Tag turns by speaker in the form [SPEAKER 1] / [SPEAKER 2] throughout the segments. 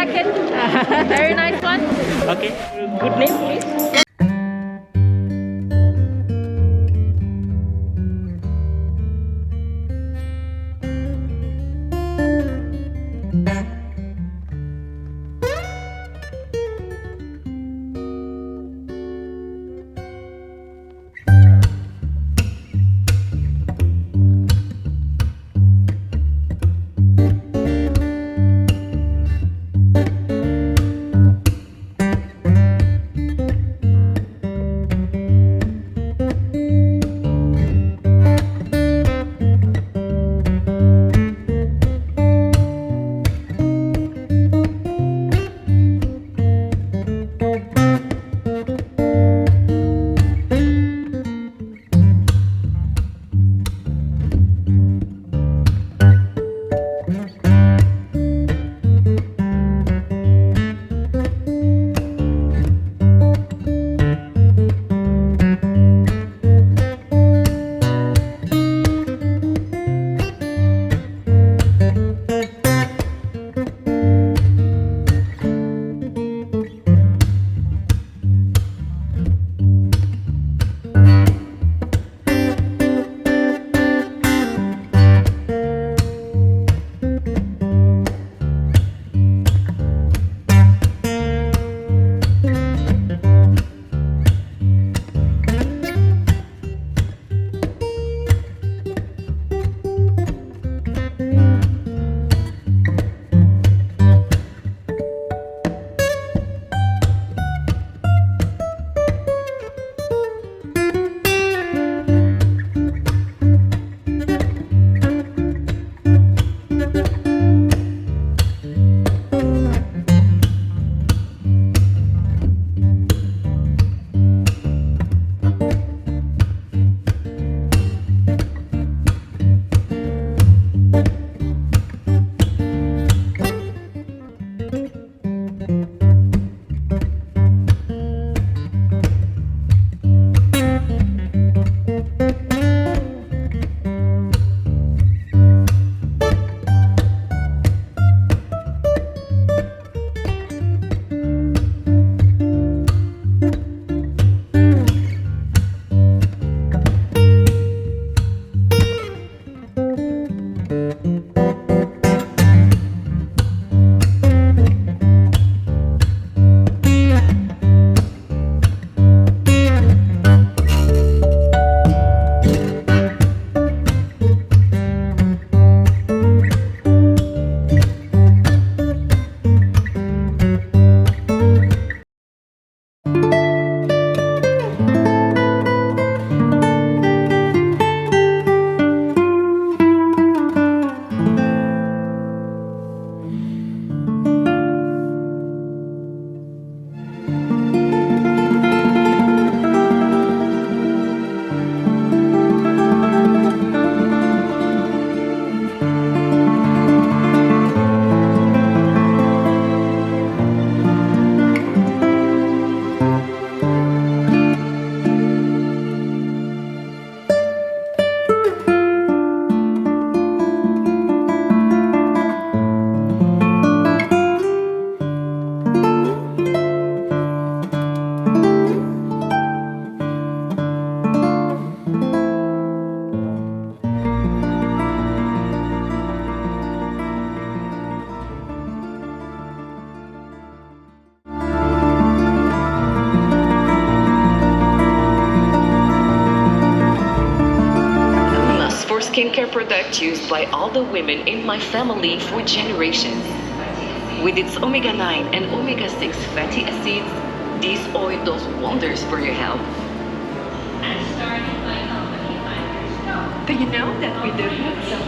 [SPEAKER 1] jacket. Very nice one.
[SPEAKER 2] Okay. Good name, please.
[SPEAKER 3] skincare product used by all the women in my family for generations. With its omega-9 and omega-6 fatty acids, this oil does wonders for your health. Do you know that with the roots of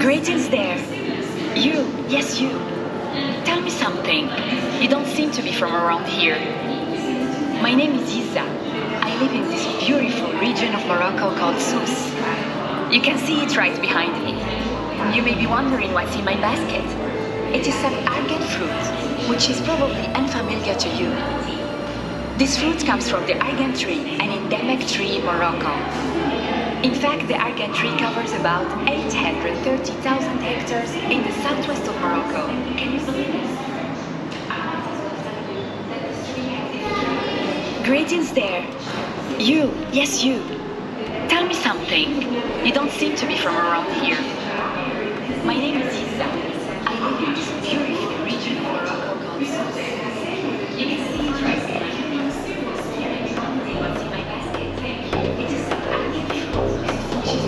[SPEAKER 3] Greetings there. You, yes you. Tell me something. You don't seem to be from around here. My name is Isa. I live in this beautiful region of Morocco called Sousse. You can see it right behind me. You may be wondering what's in my basket. It is some argan fruit, which is probably unfamiliar to you. This fruit comes from the argan tree, an endemic tree in Morocco. In fact, the argan tree covers about 830,000 hectares in the southwest of Morocco. Can you believe this? Greetings there. You, yes you. Tell me something. You don't seem to be from around here. My name is Isa. I live in this beautiful region of Morocco called Sousse. You can see it right there. What's in my basket? It is some algae fruit, which is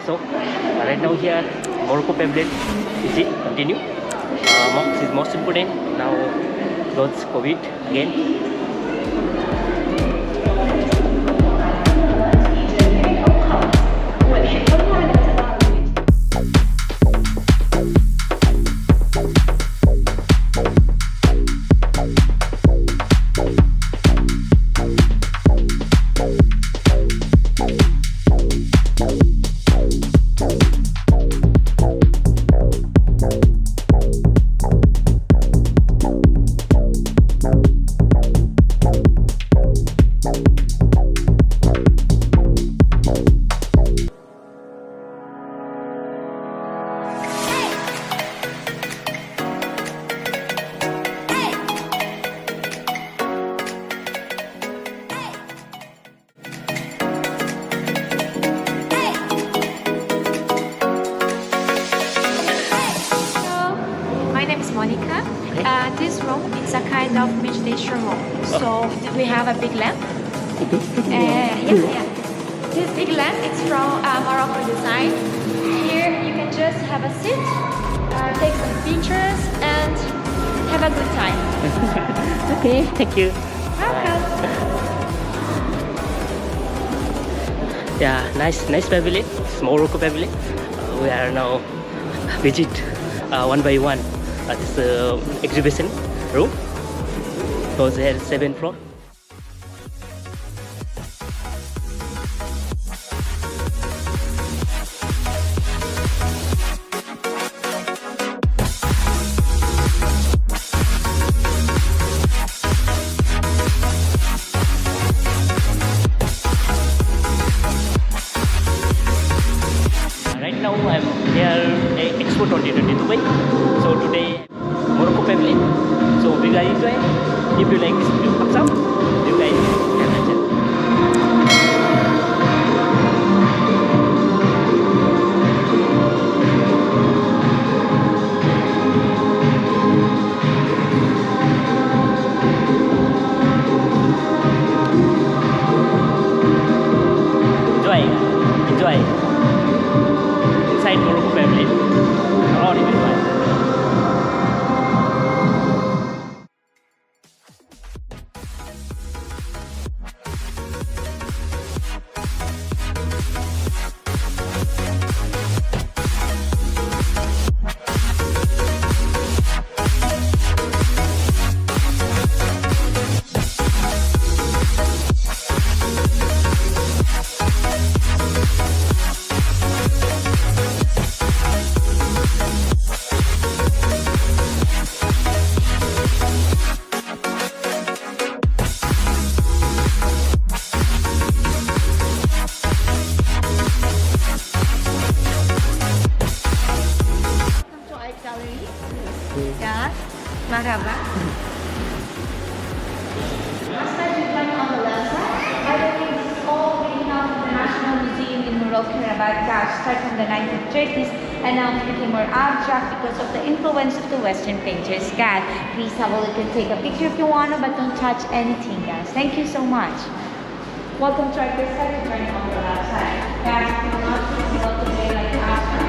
[SPEAKER 2] So right now here Morocco Pavilion is it continue. Mosque is most important now. God's COVID again.
[SPEAKER 1] This room is a kind of meditation room. So we have a big lamp. This big lamp is from Moroccan design. Here you can just have a seat, take some pictures, and have a good time.
[SPEAKER 2] Okay, thank you.
[SPEAKER 1] Welcome.
[SPEAKER 2] Yeah, nice pavilion. It's Morocco Pavilion. We are now visit one by one. This exhibition room. Goes here 7th floor. Right now I'm here at Expo 2022. So today Morocco Pavilion. So we guys enjoy. If you like this video, thumbs up. You guys can watch it. Enjoy. Inside Morocco Pavilion. A lot of enjoy.
[SPEAKER 1] Yeah. Marhaba. Outside you went on the left side. By the way, this is all really now from the National Museum in Morocco about cash, start from the 1930s, and now it became more abstract because of the influence of the Western painters. God, please have a look and take a picture if you want to, but don't touch anything, guys. Thank you so much. Welcome to our first second journey on the left side. Guys, if you're not please welcome today like abstract.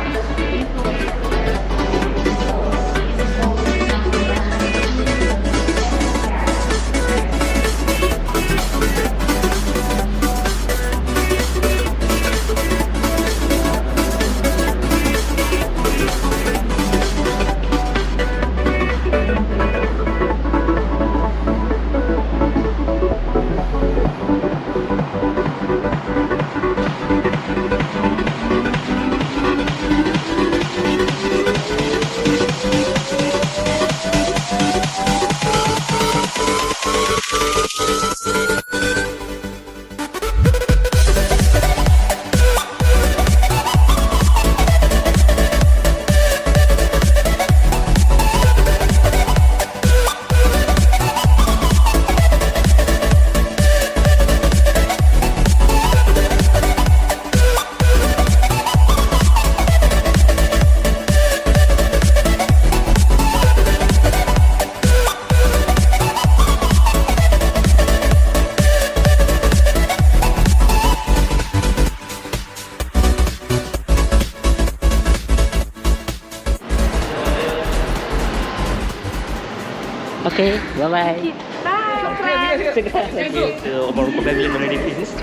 [SPEAKER 2] Okay, bye-bye.
[SPEAKER 1] Bye.
[SPEAKER 2] Thank you to Morocco Pavilion already finished.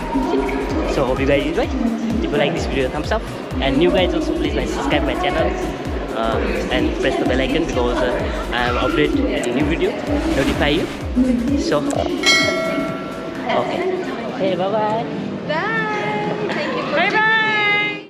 [SPEAKER 2] So hope you guys enjoy. If you like this video, thumbs up. And new guys also please like subscribe my channel and press the bell icon because I will update a new video, notify you. So okay, bye bye.